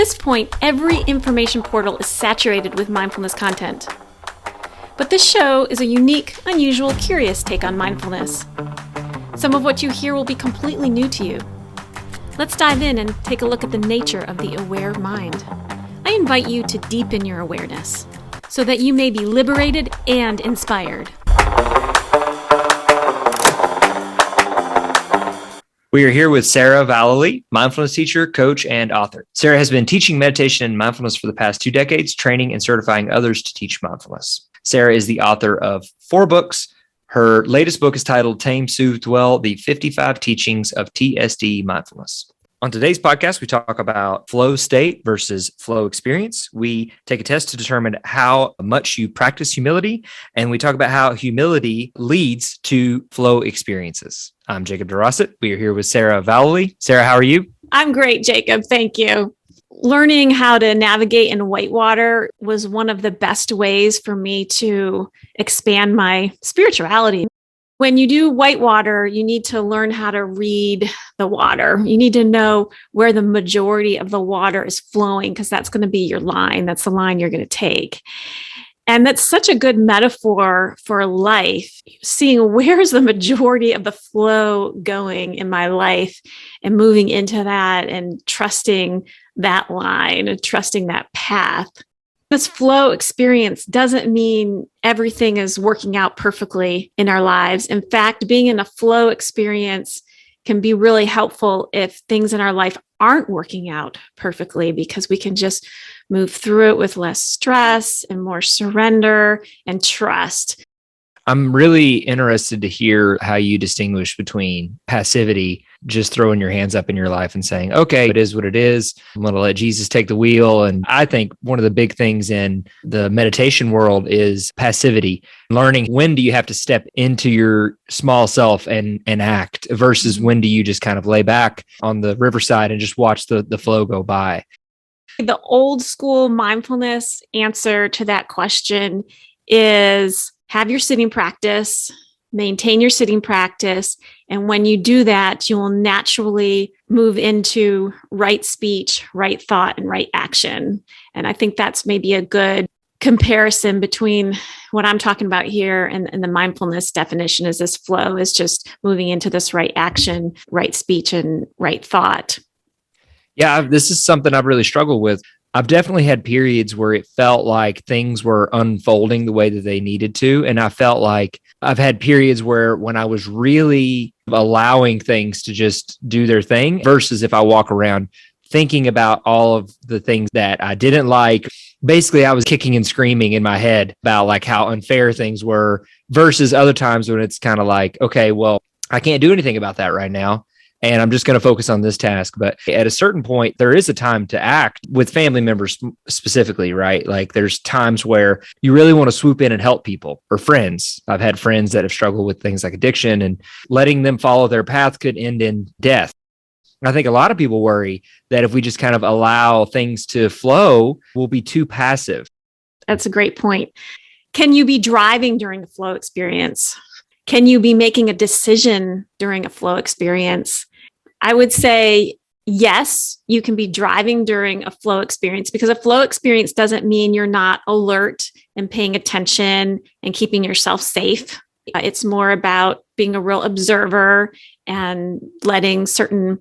this point, every information portal is saturated with mindfulness content. But this show is a unique, unusual, curious take on mindfulness. Some of what you hear will be completely new to you. Let's dive in and take a look at the nature of the aware mind. I invite you to deepen your awareness so that you may be liberated and inspired. We are here with Sarah Vallely, mindfulness teacher, coach, and author. Sarah has been teaching meditation and mindfulness for the past 2 decades, training and certifying others to teach mindfulness. Sarah is the author of 4 books. Her latest book is titled Tame, Soothe, Dwell, the 55 Teachings of TSD Mindfulness. On today's podcast, we talk about flow state versus flow experience. We take a test to determine how much you practice humility, and we talk about how humility leads to flow experiences. I'm Jacob DeRosset. We are here with Sarah Vallely. Sarah, how are you? I'm great, Jacob. Thank you. Learning how to navigate in whitewater was one of the best ways for me to expand my spirituality. When you do whitewater, you need to learn how to read the water. You need to know where the majority of the water is flowing, because that's going to be your line. That's the line you're going to take. And that's such a good metaphor for life, seeing where's the majority of the flow going in my life and moving into that and trusting that line and trusting that path. This flow experience doesn't mean everything is working out perfectly in our lives. In fact, being in a flow experience can be really helpful if things in our life aren't working out perfectly, because we can just move through it with less stress and more surrender and trust. I'm really interested to hear how you distinguish between passivity, just throwing your hands up in your life and saying, okay, it is what it is. I'm going to let Jesus take the wheel. And I think one of the big things in the meditation world is passivity. Learning when do you have to step into your small self and act versus when do you just kind of lay back on the riverside and just watch the flow go by. The old school mindfulness answer to that question is have your sitting practice, maintain your sitting practice. And when you do that, you will naturally move into right speech, right thought, and right action. And I think that's maybe a good comparison between what I'm talking about here and the mindfulness definition is this flow is just moving into this right action, right speech, and right thought. Yeah, this is something I've really struggled with. I've definitely had periods where it felt like things were unfolding the way that they needed to. And I felt like I've had periods where when I was really allowing things to just do their thing versus if I walk around thinking about all of the things that I didn't like. Basically, I was kicking and screaming in my head about like how unfair things were versus other times when it's kind of like, okay, well, I can't do anything about that right now. And I'm just going to focus on this task. But at a certain point, there is a time to act with family members specifically, right? Like there's times where you really want to swoop in and help people or friends. I've had friends that have struggled with things like addiction, and letting them follow their path could end in death. I think a lot of people worry that if we just kind of allow things to flow, we'll be too passive. That's a great point. Can you be driving during the flow experience? Can you be making a decision during a flow experience? I would say, yes, you can be driving during a flow experience, because a flow experience doesn't mean you're not alert and paying attention and keeping yourself safe. It's more about being a real observer and letting certain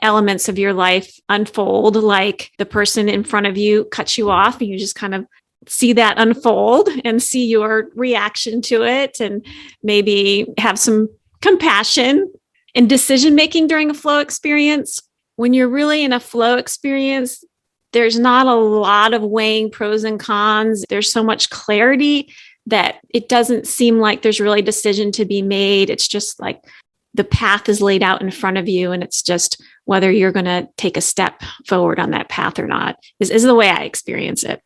elements of your life unfold, like the person in front of you cuts you off and you just kind of see that unfold and see your reaction to it and maybe have some compassion. In decision-making during a flow experience, when you're really in a flow experience, there's not a lot of weighing pros and cons. There's so much clarity that it doesn't seem like there's really a decision to be made. It's just like the path is laid out in front of you, and it's just whether you're going to take a step forward on that path or not is the way I experience it.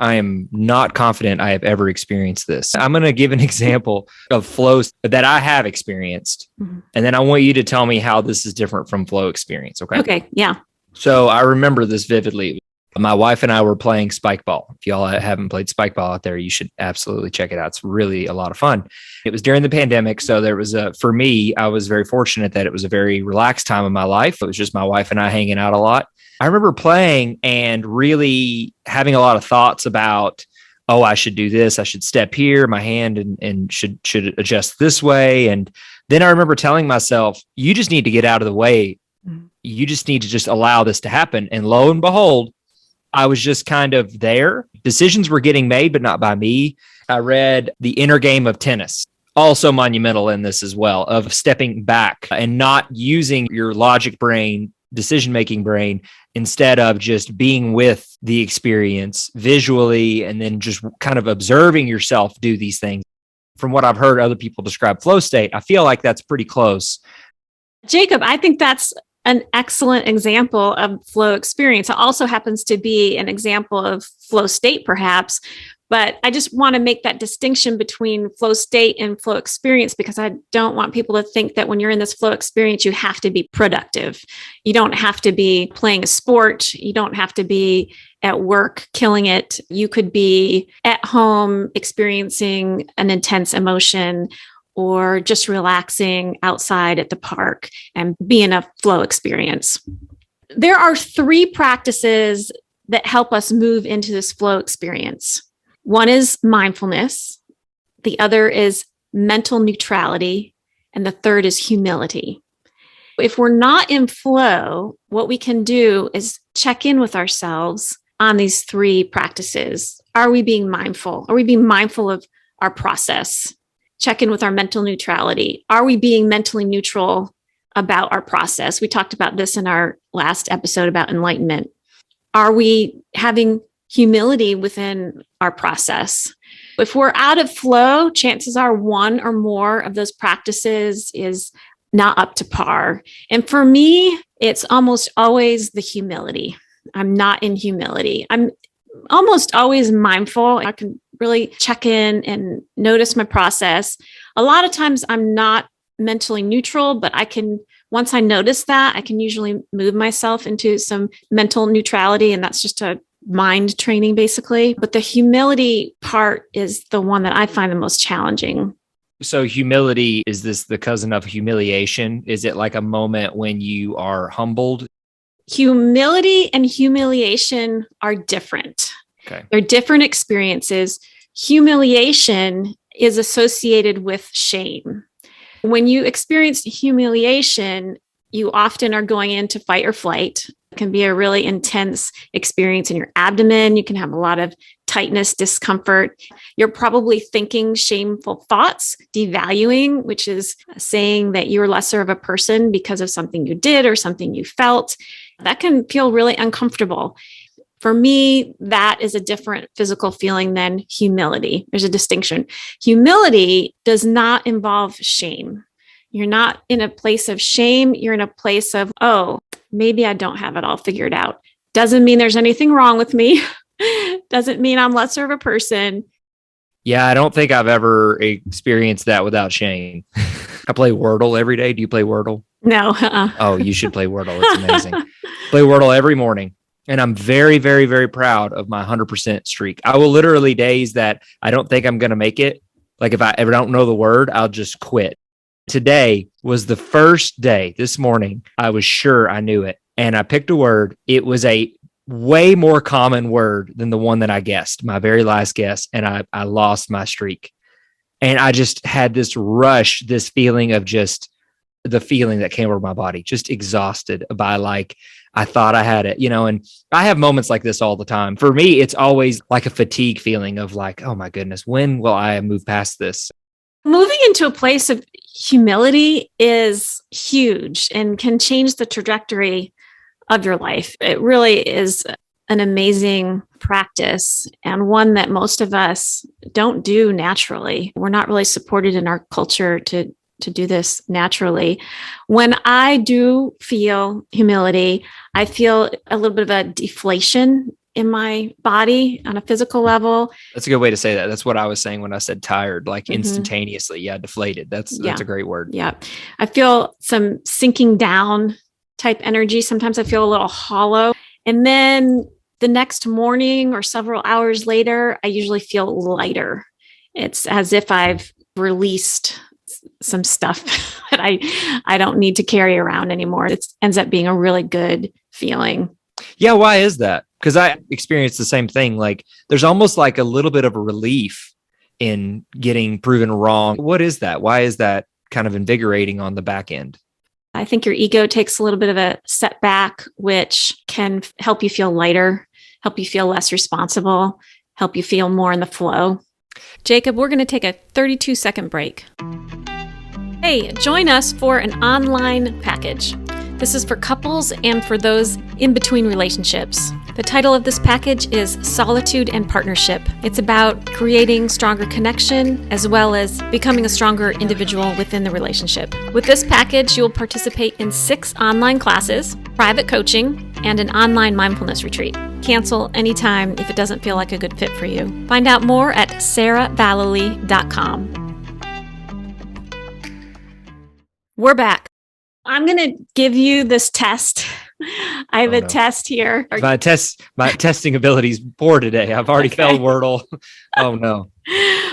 I am not confident I have ever experienced this. I'm going to give an example of flows that I have experienced. Mm-hmm. And then I want you to tell me how this is different from flow experience. Okay. Okay. Yeah. So I remember this vividly. My wife and I were playing spike ball. If y'all haven't played spike ball out there, you should absolutely check it out. It's really a lot of fun. It was during the pandemic. So there was for me, I was very fortunate that it was a very relaxed time of my life. It was just my wife and I hanging out a lot. I remember playing and really having a lot of thoughts about, oh, I should do this. I should step here, my hand and should adjust this way. And then I remember telling myself, you just need to get out of the way. You just need to just allow this to happen. And lo and behold, I was just kind of there. Decisions were getting made, but not by me. I read The Inner Game of Tennis, also monumental in this as well, of stepping back and not using your logic brain, decision-making brain, instead of just being with the experience visually and then just kind of observing yourself do these things. From what I've heard other people describe flow state, I feel like that's pretty close. Jacob, I think that's an excellent example of flow experience. It also happens to be an example of flow state, perhaps. But I just want to make that distinction between flow state and flow experience, because I don't want people to think that when you're in this flow experience, you have to be productive. You don't have to be playing a sport. You don't have to be at work killing it. You could be at home experiencing an intense emotion, or just relaxing outside at the park and be in a flow experience. There are 3 practices that help us move into this flow experience. One is mindfulness, the other is mental neutrality, and the third is humility. If we're not in flow, what we can do is check in with ourselves on these 3 practices. Are we being mindful? Are we being mindful of our process? Check in with our mental neutrality. Are we being mentally neutral about our process? We talked about this in our last episode about enlightenment. Are we having humility within our process? If we're out of flow, chances are one or more of those practices is not up to par. And for me, it's almost always the humility. I'm not in humility. I'm almost always mindful. I can really check in and notice my process. A lot of times I'm not mentally neutral, but once I notice that, I can usually move myself into some mental neutrality. And that's just a mind training, basically. But the humility part is the one that I find the most challenging. So humility, is this the cousin of humiliation? Is it like a moment when you are humbled? Humility and humiliation are different. Okay. They're different experiences. Humiliation is associated with shame. When you experience humiliation, you often are going into fight or flight. It can be a really intense experience in your abdomen. You can have a lot of tightness, discomfort. You're probably thinking shameful thoughts, devaluing, which is saying that you're lesser of a person because of something you did or something you felt. That can feel really uncomfortable. For me, that is a different physical feeling than humility. There's a distinction. Humility does not involve shame. You're not in a place of shame. You're in a place of, oh, maybe I don't have it all figured out. Doesn't mean there's anything wrong with me. Doesn't mean I'm lesser of a person. Yeah, I don't think I've ever experienced that without shame. I play Wordle every day. Do you play Wordle? No. Oh, you should play Wordle. It's amazing. Play Wordle every morning. And I'm very, very, very proud of my 100% streak. I will literally days that I don't think I'm going to make it. Like if I ever don't know the word, I'll just quit. Today was the first day this morning. I was sure I knew it. And I picked a word. It was a way more common word than the one that I guessed, my very last guess. And I lost my streak. And I just had this rush, this feeling of just the feeling that came over my body, just exhausted by like, I thought I had it, and I have moments like this all the time. For me, it's always like a fatigue feeling of like, oh my goodness, when will I move past this? Moving into a place of humility is huge and can change the trajectory of your life. It really is an amazing practice and one that most of us don't do naturally. We're not really supported in our culture to do this naturally. When I do feel humility, I feel a little bit of a deflation in my body on a physical level. That's a good way to say that. That's what I was saying when I said tired, like instantaneously. Yeah, deflated. That's a great word. Yeah. I feel some sinking down type energy. Sometimes I feel a little hollow. And then The next morning or several hours later, I usually feel lighter. It's as if I've released some stuff that I don't need to carry around anymore. It ends up being a really good feeling. Yeah, why is that? Because I experienced the same thing. Like there's almost like a little bit of a relief in getting proven wrong. What is that? Why is that kind of invigorating on the back end? I think your ego takes a little bit of a setback, which can help you feel lighter, help you feel less responsible, help you feel more in the flow. Jacob, we're going to take a 32-second break. Hey, join us for an online package. This is for couples and for those in between relationships. The title of this package is Solitude and Partnership. It's about creating stronger connection as well as becoming a stronger individual within the relationship. With this package, you will participate in 6 online classes, private coaching, and an online mindfulness retreat. Cancel anytime if it doesn't feel like a good fit for you. Find out more at sarahvallely.com. We're back. I'm going to give you this test. I have a test here. My testing ability is poor today. I've already failed Wordle. Oh no.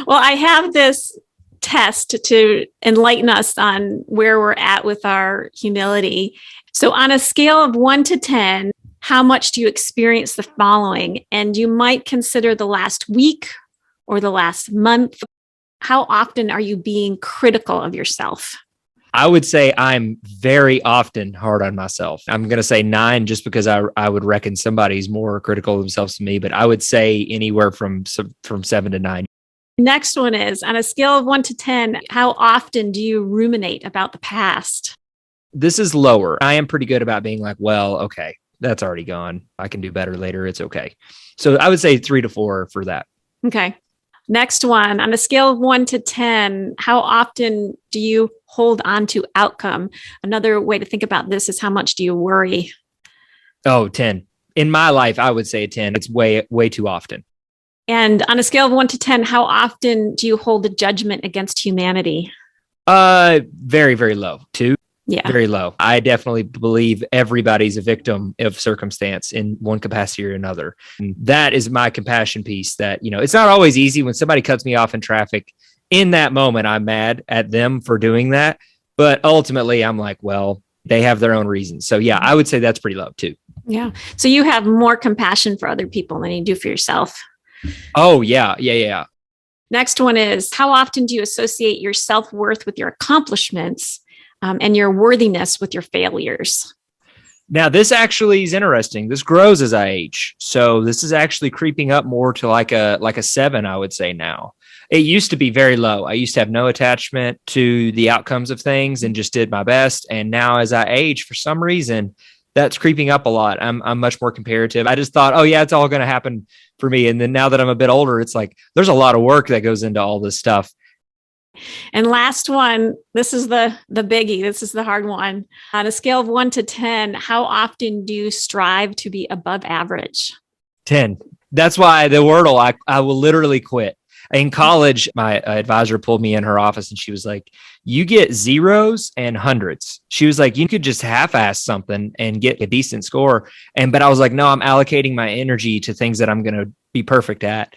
Well, I have this test to enlighten us on where we're at with our humility. So on a scale of 1 to 10, how much do you experience the following? And you might consider the last week or the last month. How often are you being critical of yourself? I would say I'm very often hard on myself. I'm going to say 9 just because I would reckon somebody's more critical of themselves than me, but I would say anywhere from 7 to 9. Next one is on a scale of 1 to 10, how often do you ruminate about the past? This is lower. I am pretty good about being like, well, okay, that's already gone. I can do better later. It's okay. So I would say 3 to 4 for that. Okay. Next one, on a scale of 1 to 10, how often do you hold on to outcome? Another way to think about this is how much do you worry? Oh, 10. In my life, I would say 10. It's way, way too often. And on a scale of 1 to 10, how often do you hold a judgment against humanity? Very, very low. 2. Yeah. Very low. I definitely believe everybody's a victim of circumstance in one capacity or another. And that is my compassion piece that, it's not always easy when somebody cuts me off in traffic. In that moment, I'm mad at them for doing that. But ultimately, I'm like, well, they have their own reasons. So yeah, I would say that's pretty low too. Yeah. So you have more compassion for other people than you do for yourself. Oh, yeah. Yeah. Next one is, how often do you associate your self-worth with your accomplishments and your worthiness with your failures? Now, this actually is interesting. This grows as I age. So this is actually creeping up more to like a 7, I would say now. It used to be very low. I used to have no attachment to the outcomes of things and just did my best. And now as I age, for some reason, that's creeping up a lot. I'm much more comparative. I just thought, oh yeah, it's all going to happen for me. And then now that I'm a bit older, it's like, there's a lot of work that goes into all this stuff. And last one, this is the biggie. This is the hard one. On a scale of 1 to 10, how often do you strive to be above average? 10. That's why the Wordle, I will literally quit. In college, my advisor pulled me in her office and she was like, you get zeros and hundreds. She was like, you could just half-ass something and get a decent score. But I was like, no, I'm allocating my energy to things that I'm going to be perfect at.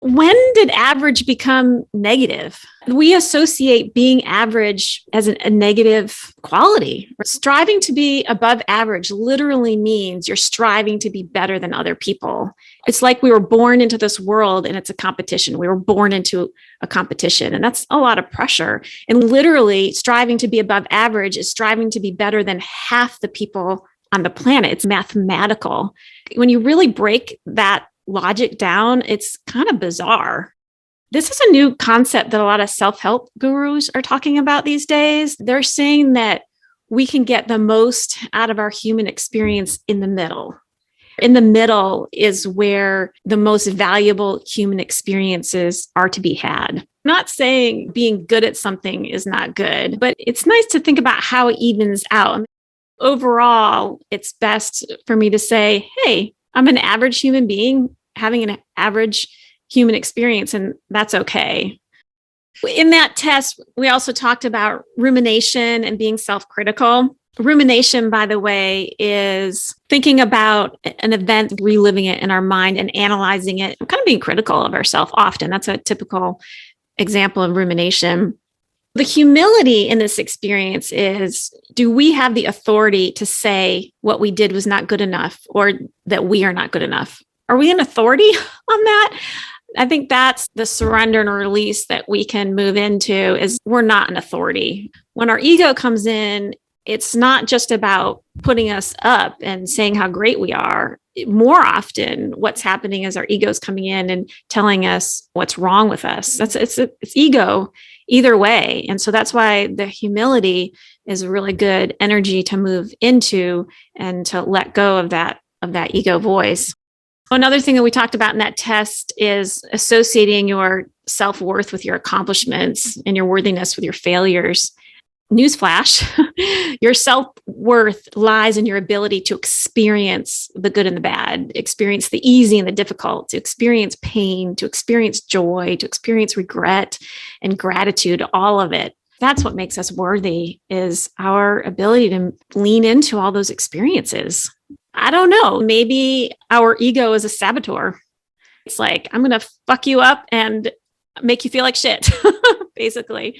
When did average become negative? We associate being average as a negative quality. Striving to be above average literally means you're striving to be better than other people. It's like we were born into this world and it's a competition. We were born into a competition, and that's a lot of pressure. And literally striving to be above average is striving to be better than half the people on the planet. It's mathematical. When you really break that logic down, it's kind of bizarre. This is a new concept that a lot of self-help gurus are talking about these days. They're saying that we can get the most out of our human experience in the middle. In the middle is where the most valuable human experiences are to be had. I'm not saying being good at something is not good, but it's nice to think about how it evens out. Overall, it's best for me to say, hey, I'm an average human being having an average human experience, and that's okay. In that test, we also talked about rumination and being self-critical. Rumination, by the way, is thinking about an event, reliving it in our mind and analyzing it, kind of being critical of ourselves often. That's a typical example of rumination. The humility in this experience is, do we have the authority to say what we did was not good enough or that we are not good enough? Are we an authority on that? I think that's the surrender and release that we can move into, is we're not an authority. When our ego comes in, it's not just about putting us up and saying how great we are. More often, what's happening is our ego's coming in and telling us what's wrong with us. It's ego either way. And so that's why the humility is a really good energy to move into and to let go of that ego voice. Another thing that we talked about in that test is associating your self-worth with your accomplishments and your worthiness with your failures. Newsflash, your self-worth lies in your ability to experience the good and the bad, experience the easy and the difficult, to experience pain, to experience joy, to experience regret and gratitude, all of it. That's what makes us worthy, is our ability to lean into all those experiences. I don't know, maybe our ego is a saboteur. It's like, I'm going to fuck you up and make you feel like shit, basically.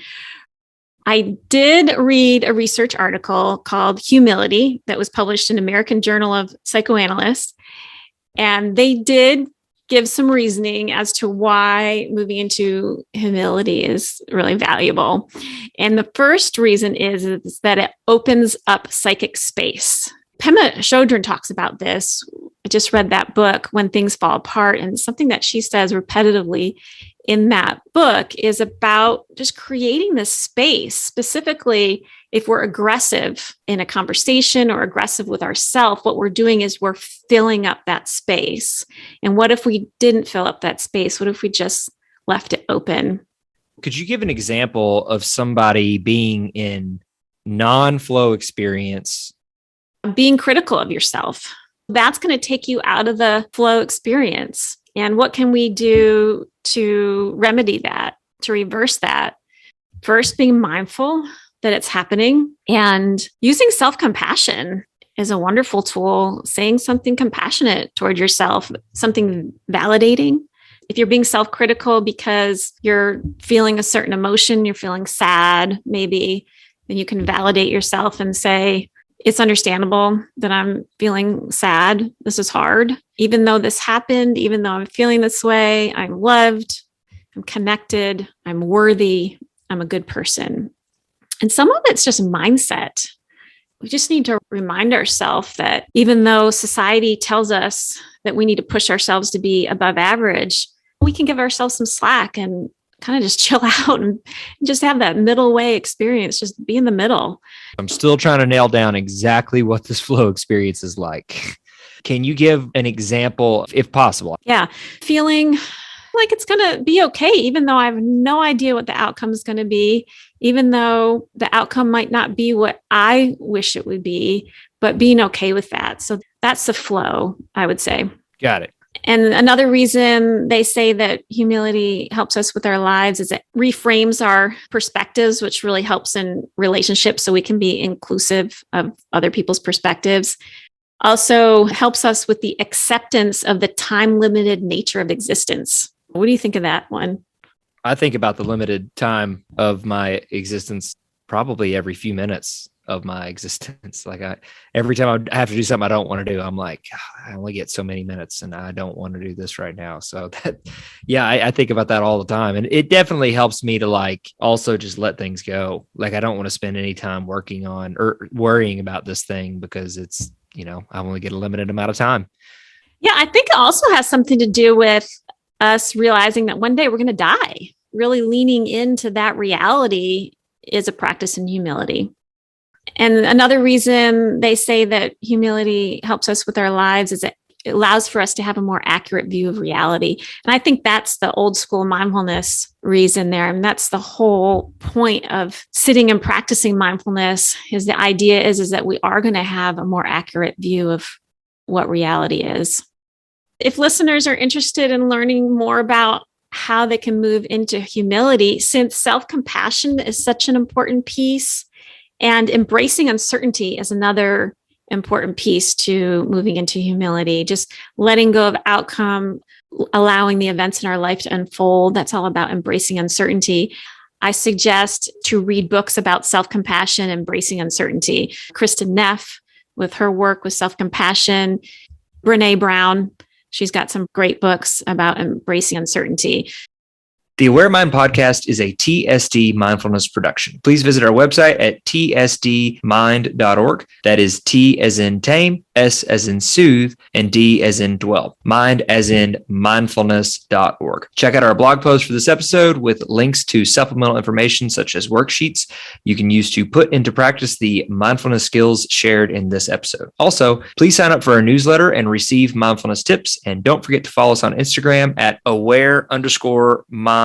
I did read a research article called Humility that was published in American Journal of Psychoanalysts. And they did give some reasoning as to why moving into humility is really valuable. And the first reason is that it opens up psychic space. Pema Chodron talks about this. I just read that book, When Things Fall Apart, and something that she says repetitively in that book is about just creating this space. Specifically, if we're aggressive in a conversation or aggressive with ourselves, what we're doing is we're filling up that space. And what if we didn't fill up that space? What if we just left it open? Could you give an example of somebody being in non-flow experience? Being critical of yourself. That's going to take you out of the flow experience. And what can we do to remedy that, to reverse that? First, being mindful that it's happening, and using self-compassion is a wonderful tool. Saying something compassionate toward yourself, something validating. If you're being self-critical because you're feeling a certain emotion, you're feeling sad, maybe, then you can validate yourself and say, it's understandable that I'm feeling sad. This is hard. Even though this happened, even though I'm feeling this way, I'm loved, I'm connected, I'm worthy, I'm a good person. And some of it's just mindset. We just need to remind ourselves that even though society tells us that we need to push ourselves to be above average, we can give ourselves some slack and kind of just chill out and just have that middle way experience, just be in the middle. I'm still trying to nail down exactly what this flow experience is like. Can you give an example, if possible? Yeah. Feeling like it's going to be okay, even though I have no idea what the outcome is going to be, even though the outcome might not be what I wish it would be, but being okay with that. So that's the flow, I would say. Got it. And another reason they say that humility helps us with our lives is it reframes our perspectives, which really helps in relationships so we can be inclusive of other people's perspectives. Also helps us with the acceptance of the time-limited nature of existence. What do you think of that one? I think about the limited time of my existence probably every few minutes of my existence. Like every time I have to do something I don't want to do, I'm like, I only get so many minutes and I don't want to do this right now. So I think about that all the time. And it definitely helps me to like also just let things go. Like I don't want to spend any time working on or worrying about this thing because it's, I only get a limited amount of time. Yeah, I think it also has something to do with us realizing that one day we're going to die. Really leaning into that reality is a practice in humility. And another reason they say that humility helps us with our lives is it allows for us to have a more accurate view of reality. And I think that's the old school mindfulness reason there. And that's the whole point of sitting and practicing mindfulness is the idea is that we are going to have a more accurate view of what reality is. If listeners are interested in learning more about how they can move into humility, since self-compassion is such an important piece, And embracing uncertainty is another important piece to moving into humility, just letting go of outcome, allowing the events in our life to unfold. That's all about embracing uncertainty. I suggest to read books about self-compassion, embracing uncertainty. Kristen Neff with her work with self-compassion, Brene Brown, she's got some great books about embracing uncertainty. The Aware Mind podcast is a TSD mindfulness production. Please visit our website at tsdmind.org. That is T as in tame, S as in soothe, and D as in dwell. Mind as in mindfulness.org. Check out our blog post for this episode with links to supplemental information such as worksheets you can use to put into practice the mindfulness skills shared in this episode. Also, please sign up for our newsletter and receive mindfulness tips. And don't forget to follow us on Instagram at aware_mind_podcast.